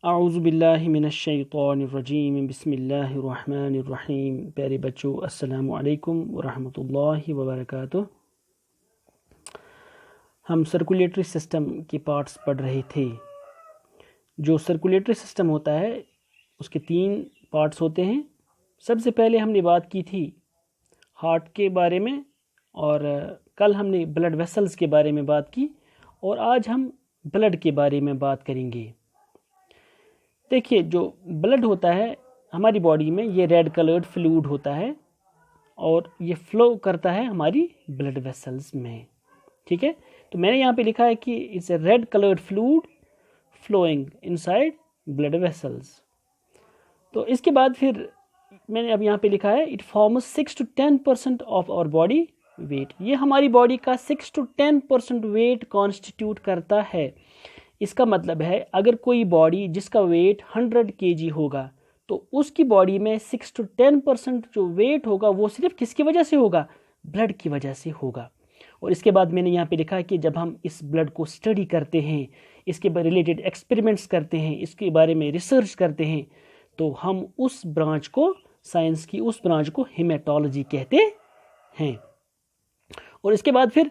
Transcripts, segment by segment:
आऊज़ु बिल्लाहि मिनश्शैतानिर्रजीम बिस्मिल्लाहिर्रहमानिर्रहीम। प्यारे बच्चों, अस्सलामु अलैकुम वरहमतुल्लाहि वबरकातुह। हम सर्कुलेटरी सिस्टम के पार्ट्स पढ़ रहे थे। जो सर्कुलेटरी सिस्टम होता है उसके 3 पार्ट्स होते हैं। सबसे पहले हमने बात की थी हार्ट के बारे में, और कल हमने ब्लड वेसल्स के बारे में बात की, और आज हम ब्लड के बारे में बात करेंगे। देखिए, जो ब्लड होता है हमारी बॉडी में, ये रेड कलर्ड फ्लूइड होता है और ये फ्लो करता है हमारी ब्लड वेसल्स में। ठीक है, तो मैंने यहाँ पे लिखा है कि it's a red coloured fluid flowing inside blood vessels. तो इसके बाद फिर मैंने अब यहाँ पे लिखा है it forms 6 to 10% of our body weight. ये हमारी बॉडी का 6 to 10% वेट कॉन्स्टिट्यूट करता है। इसका मतलब है अगर कोई बॉडी जिसका वेट 100 kg होगा तो उसकी बॉडी में 6 to 10% जो वेट होगा वो सिर्फ किसकी वजह से होगा? ब्लड की वजह से होगा। और इसके बाद मैंने यहाँ पे लिखा है कि जब हम इस ब्लड को स्टडी करते हैं, इसके रिलेटेड एक्सपेरिमेंट्स करते हैं, इसके बारे में रिसर्च करते हैं, तो हम उस ब्रांच को, साइंस की उस ब्रांच को हेमेटोलॉजी कहते हैं। और इसके बाद फिर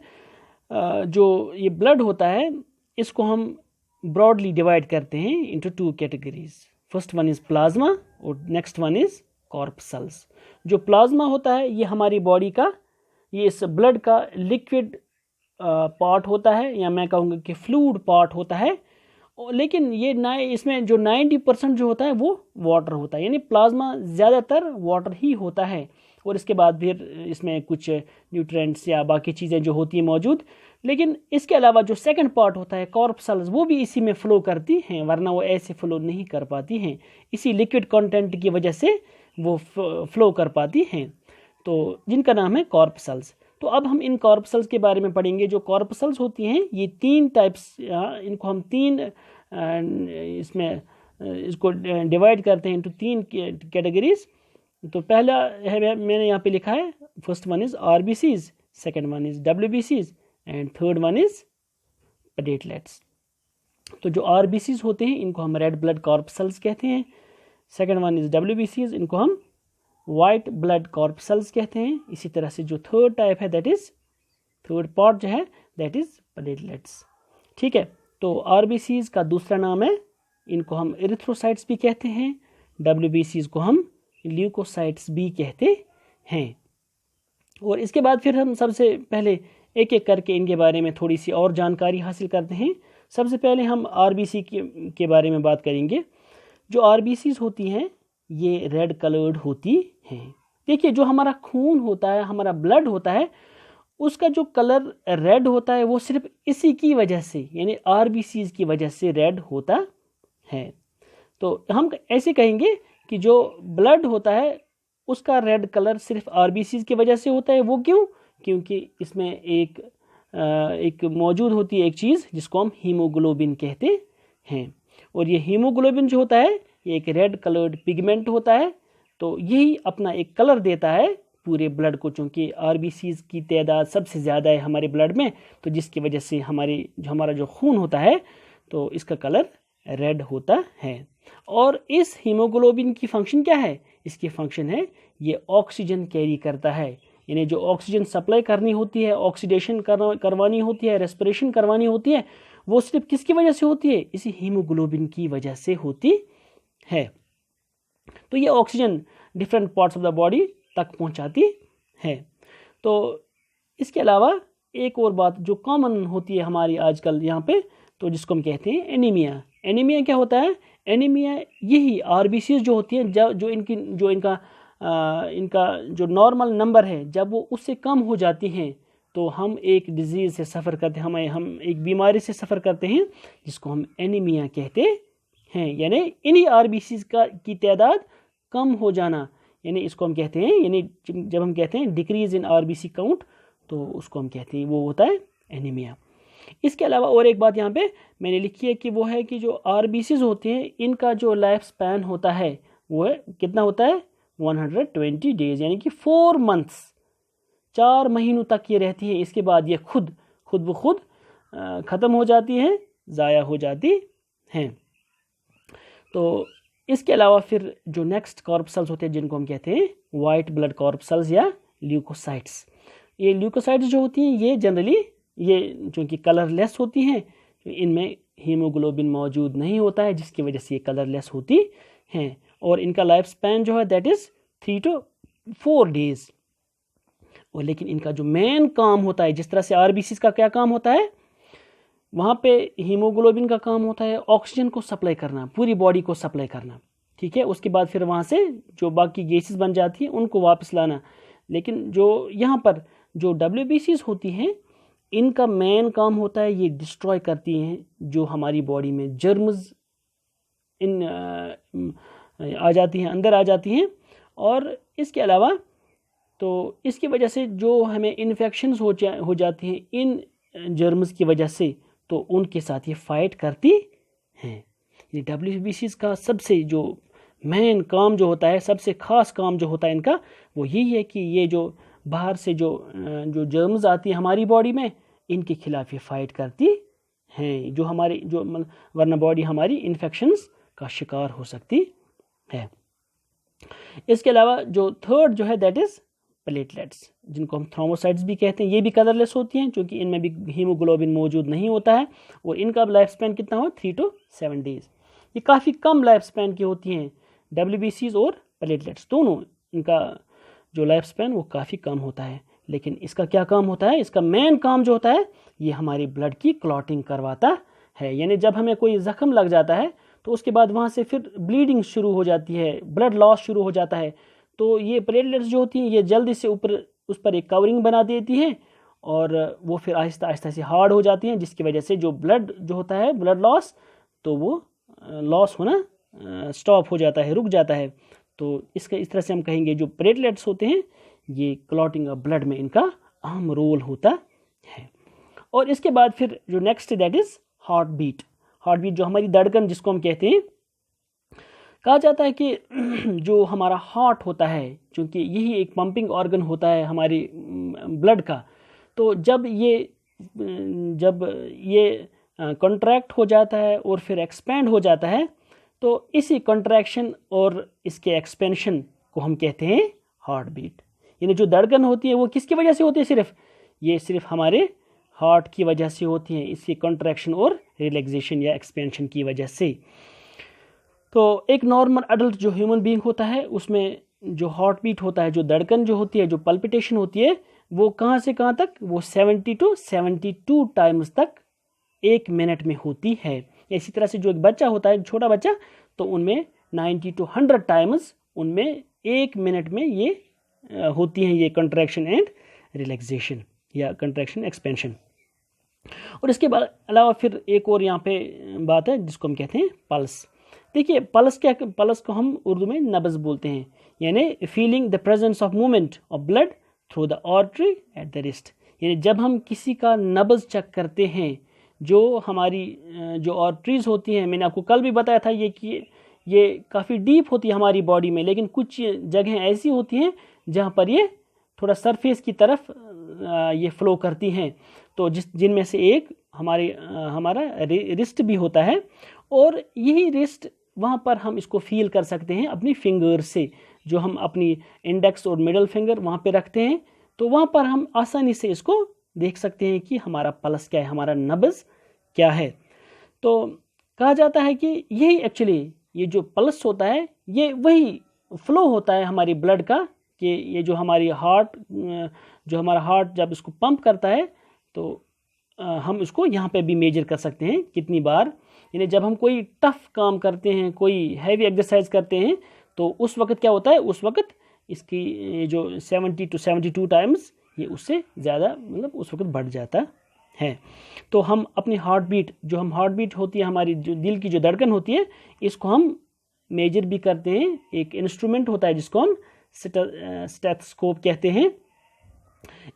जो ये ब्लड होता है इसको हम ब्रॉडली डिवाइड करते हैं into 2 categories. First one is plasma और नेक्स्ट वन इज़ कॉर्पसल्स। जो प्लाज्मा होता है ये हमारी बॉडी का, ये इस ब्लड का लिक्विड पार्ट होता है, या मैं कहूँगा कि फ्लूइड पार्ट होता है। लेकिन ये इसमें जो 90% जो होता है वो वाटर होता है, यानी प्लाज्मा ज़्यादातर वाटर ही होता है। और इसके बाद फिर इसमें कुछ न्यूट्रिएंट्स या बाकी चीज़ें जो होती हैं मौजूद। लेकिन इसके अलावा जो सेकंड पार्ट होता है कॉर्पसल्स, वो भी इसी में फ़्लो करती हैं, वरना वो ऐसे फ़्लो नहीं कर पाती हैं। इसी लिक्विड कंटेंट की वजह से वो फ़्लो कर पाती हैं, तो जिनका नाम है कॉर्पसल्स। तो अब हम इन कॉर्पसल्स के बारे में पढ़ेंगे। जो कॉर्पसल्स होती हैं ये 3 टाइप्स, इनको हम 3 इसमें इसको डिवाइड करते हैं इनटू 3 कैटेगरीज। तो पहला है, मैंने यहाँ पे लिखा है, first one is RBCs, second one is डब्ल्यूबीसीज and third one is platelets. तो जो आरबीसीज होते हैं इनको हम रेड ब्लड कॉर्पसल्स कहते हैं। सेकंड वन इज़ डब्ल्यूबीसीज, इनको हम वाइट ब्लड कॉर्पसल्स कहते हैं। इसी तरह से जो थर्ड टाइप है, दैट इज़ थर्ड पार्ट जो है दैट इज़ प्लेटलेट्स। ठीक है, तो आरबीसीज का दूसरा नाम है, इनको हम एरिथ्रोसाइट्स भी कहते हैं। डब्ल्यूबीसीज को हम ल्यूकोसाइट्स भी कहते हैं। और इसके बाद फिर हम सबसे पहले एक एक करके इनके बारे में थोड़ी सी और जानकारी हासिल करते हैं। सबसे पहले हम आरबीसी के बारे में बात करेंगे। जो आरबीसीज होती हैं ये रेड कलर्ड होती हैं। देखिए, जो हमारा खून होता है, हमारा ब्लड होता है, उसका जो कलर रेड होता है वो सिर्फ इसी की वजह से, यानी आरबीसीज की वजह से रेड होता है। तो हम ऐसे कहेंगे कि जो ब्लड होता है उसका रेड कलर सिर्फ आरबीसीज की वजह से होता है। वो क्यों? क्योंकि इसमें एक मौजूद होती है एक चीज़ जिसको हम हीमोग्लोबिन कहते हैं। और ये हीमोग्लोबिन जो होता है ये एक रेड कलर्ड पिगमेंट होता है। तो यही अपना एक कलर देता है पूरे ब्लड को। चूँकि आरबीसीज की तादाद सबसे ज़्यादा है हमारे ब्लड में, तो जिसकी वजह से हमारा जो खून होता है तो इसका कलर रेड होता है। और इस हीमोग्लोबिन की फंक्शन क्या है? इसकी फंक्शन है ये ऑक्सीजन कैरी करता है, यानी जो ऑक्सीजन सप्लाई करनी होती है, ऑक्सीडेशन करवानी होती है, रेस्पिरेशन करवानी होती है, वो सिर्फ किसकी वजह से होती है? इसी हीमोग्लोबिन की वजह से होती है। तो ये oxygen different parts of the body तक पहुंचाती है। तो इसके अलावा एक और बात जो कॉमन होती है हमारी आजकल यहाँ पे, तो जिसको हम कहते हैं एनीमिया। एनीमिया क्या होता है? एनीमिया यही आरबीसीज जो होती हैं, जो इनका जो नॉर्मल नंबर है जब वो उससे कम हो जाती हैं तो हम एक डिजीज़ से सफ़र करते हैं, हम एक बीमारी से सफ़र करते हैं जिसको हम एनीमिया कहते हैं। यानी इन्हीं आरबीसीज की तादाद कम हो जाना, यानी इसको हम कहते हैं, यानी जब हम कहते हैं डिक्रीज इन आरबीसी काउंट, तो उसको हम कहते हैं वो होता है एनीमिया। इसके अलावा और एक बात यहाँ पे मैंने लिखी है कि वो है कि जो आरबीसीज होते हैं इनका जो लाइफ स्पैन होता है वो है कितना होता है? 120 डेज, यानी कि 4 मंथ्स, 4 महीनों तक ये रहती है। इसके बाद ये खुद ब खुद ख़त्म हो जाती हैं, ज़ाया हो जाती हैं। तो इसके अलावा फिर जो नेक्स्ट कॉर्पसल्स होते हैं जिनको हम कहते हैं वाइट ब्लड कॉर्पसल्स या ल्यूकोसाइट्स। ये ल्यूकोसाइट्स जो होती हैं ये जनरली ये चूँकि कलरलेस होती हैं, तो इनमें हीमोग्लोबिन मौजूद नहीं होता है जिसकी वजह से ये कलरलेस होती हैं, और इनका लाइफ स्पैन जो है दैट इज़ 3 to 4 days। और लेकिन इनका जो मेन काम होता है, जिस तरह से आरबीसी का क्या काम होता है, वहाँ पे हीमोग्लोबिन का काम होता है ऑक्सीजन को सप्लाई करना, पूरी बॉडी को सप्लाई करना, ठीक है। उसके बाद फिर वहाँ से जो बाकी गैसेस बन जाती हैं उनको वापस लाना। लेकिन जो यहाँ पर जो WBCs होती हैं इनका मेन काम होता है ये डिस्ट्रॉय करती हैं जो हमारी बॉडी में जर्म्स आ जाती हैं, अंदर आ जाती हैं। और इसके अलावा तो इसकी वजह से जो हमें इन्फेक्शंस हो जाती हैं इन जर्म्स की वजह से, तो उनके साथ ये फाइट करती हैं। ये WBCs का सबसे जो मेन काम जो होता है, सबसे ख़ास काम जो होता है इनका, वो यही है कि ये जो बाहर से जो जर्म्स आती है हमारी बॉडी में, इनके खिलाफ ये फाइट करती हैं, जो हमारी जो वरना बॉडी हमारी इन्फेक्शंस का शिकार हो सकती है। इसके अलावा जो थर्ड जो है दैट इज़ प्लेटलेट्स, जिनको हम थ्रोम्बोसाइट्स भी कहते हैं। ये भी कलरलेस होती हैं क्योंकि इनमें भी हीमोग्लोबिन मौजूद नहीं होता है, और इनका लाइफ स्पैन कितना हो 3 to 7 days। ये काफ़ी कम लाइफ स्पैन की होती हैं, WBCs और प्लेटलेट्स दोनों, इनका जो लाइफ स्पैन वो काफ़ी कम होता है। लेकिन इसका क्या काम होता है, इसका मेन काम जो होता है ये हमारी ब्लड की क्लॉटिंग करवाता है। यानी जब हमें कोई ज़ख्म लग जाता है तो उसके बाद वहाँ से फिर ब्लीडिंग शुरू हो जाती है, ब्लड लॉस शुरू हो जाता है, तो ये प्लेटलेट्स जो होती हैं ये जल्दी से उस पर एक कवरिंग बना देती हैं, और वो फिर आहिस्ता आहिस्ता से हार्ड हो जाती हैं, जिसकी वजह से जो ब्लड जो होता है ब्लड लॉस, तो वो लॉस होना स्टॉप हो जाता है, रुक जाता है। तो इसका इस तरह से हम कहेंगे जो प्लेटलेट्स होते हैं ये क्लॉटिंग ऑफ ब्लड में इनका अहम रोल होता है। और इसके बाद फिर जो next that is heartbeat. Heartbeat जो हमारी धड़कन जिसको हम कहते हैं, कहा जाता है कि जो हमारा हार्ट होता है, क्योंकि यही एक पंपिंग ऑर्गन होता है हमारी ब्लड का, तो जब ये कॉन्ट्रैक्ट हो जाता है और फिर एक्सपेंड हो जाता है, तो इसी कॉन्ट्रैक्शन और इसके एक्सपेंशन को हम कहते हैं हार्ट बीट। यानी जो धड़कन होती है वो किसकी वजह से होती है, सिर्फ हमारे हार्ट की वजह से होती है, इसकी कॉन्ट्रैक्शन और रिलैक्सेशन या एक्सपेंशन की वजह से। तो एक नॉर्मल अडल्ट जो ह्यूमन बीइंग होता है उसमें जो हार्ट बीट होता है, जो धड़कन जो होती है, जो पल्पिटेशन होती है, वो कहाँ से कहाँ तक, वो 70 to 72 टाइम्स तक 1 मिनट में होती है। इसी तरह से जो एक बच्चा होता है, छोटा बच्चा, तो उनमें 90 to 100 टाइम्स उनमें 1 मिनट में ये होती हैं, ये कंट्रैक्शन एंड रिलैक्सेशन या कंट्रैक्शन एक्सपेंशन। और इसके बाद अलावा फिर एक और यहाँ पे बात है जिसको हम कहते हैं पल्स। देखिए पल्स को हम उर्दू में नब्ज़ बोलते हैं, यानी feeling the presence of movement of blood through the artery at the wrist. यानी जब हम किसी का नब्ज़ चेक करते हैं, जो हमारी जो आर्टरीज होती हैं, मैंने आपको कल भी बताया था ये कि ये काफ़ी डीप होती है हमारी बॉडी में, लेकिन कुछ जगहें ऐसी होती हैं जहाँ पर ये थोड़ा सरफेस की तरफ ये फ्लो करती हैं। तो जिनमें से एक हमारा रिस्ट भी होता है, और यही रिस्ट वहाँ पर हम इसको फील कर सकते हैं अपनी फिंगर से। जो हम अपनी इंडेक्स और मिडल फिंगर वहाँ पे रखते हैं, तो वहाँ पर हम आसानी से इसको देख सकते हैं कि हमारा पल्स क्या है, हमारा नब्ज़ क्या है। तो कहा जाता है कि यही एक्चुअली ये जो पल्स होता है ये वही फ्लो होता है हमारी ब्लड का, कि ये जो हमारा हार्ट जब इसको पंप करता है, तो हम इसको यहाँ पे भी मेजर कर सकते हैं कितनी बार। यानी जब हम कोई टफ काम करते हैं, कोई हैवी एक्सरसाइज करते हैं, तो उस वक्त क्या होता है, उस वक्त इसकी जो 70 to 72 टाइम्स ये उससे ज़्यादा उस वक्त बढ़ जाता है। तो हम अपनी हार्ट बीट होती है, हमारी जो दिल की जो धड़कन होती है, इसको हम मेजर भी करते हैं। एक इंस्ट्रूमेंट होता है जिसको हम स्टेथोस्कोप कहते हैं।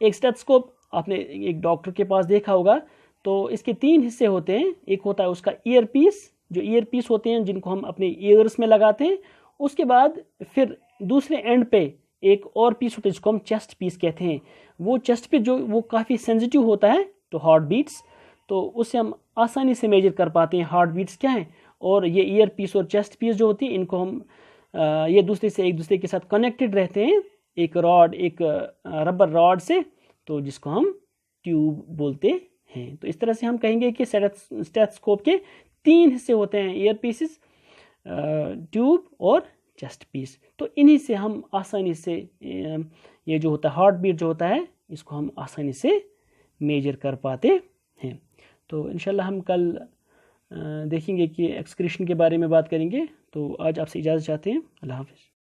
एक स्टेथोस्कोप आपने एक डॉक्टर के पास देखा होगा, तो इसके 3 हिस्से होते हैं। एक होता है उसका ईयर पीस होते हैं जिनको हम अपने ईयर्स में लगाते हैं। उसके बाद फिर दूसरे एंड पे एक और पीस होता है जिसको हम चेस्ट पीस कहते हैं। वो चेस्ट पे जो वो काफ़ी सेंसिटिव होता है तो हार्ट बीट्स, तो उससे हम आसानी से मेजर कर पाते हैं हार्ट बीट्स क्या हैं। और ये ईयर पीस और चेस्ट पीस जो होती है इनको हम ये दूसरे से एक दूसरे के साथ कनेक्टेड रहते हैं एक रबर रॉड से, तो जिसको हम ट्यूब बोलते हैं। तो इस तरह से हम कहेंगे कि स्टेथोस्कोप के 3 हिस्से होते हैं, ईयर पीसेस, ट्यूब और चेस्ट पीस। तो इन्हीं से हम आसानी से ये जो होता है हार्ट बीट जो होता है इसको हम आसानी से मेजर कर पाते हैं। तो इंशाल्लाह हम कल देखेंगे कि एक्सक्रीशन के बारे में बात करेंगे। तो आज आपसे इजाज़त चाहते हैं। अल्लाह हाफ़िज़।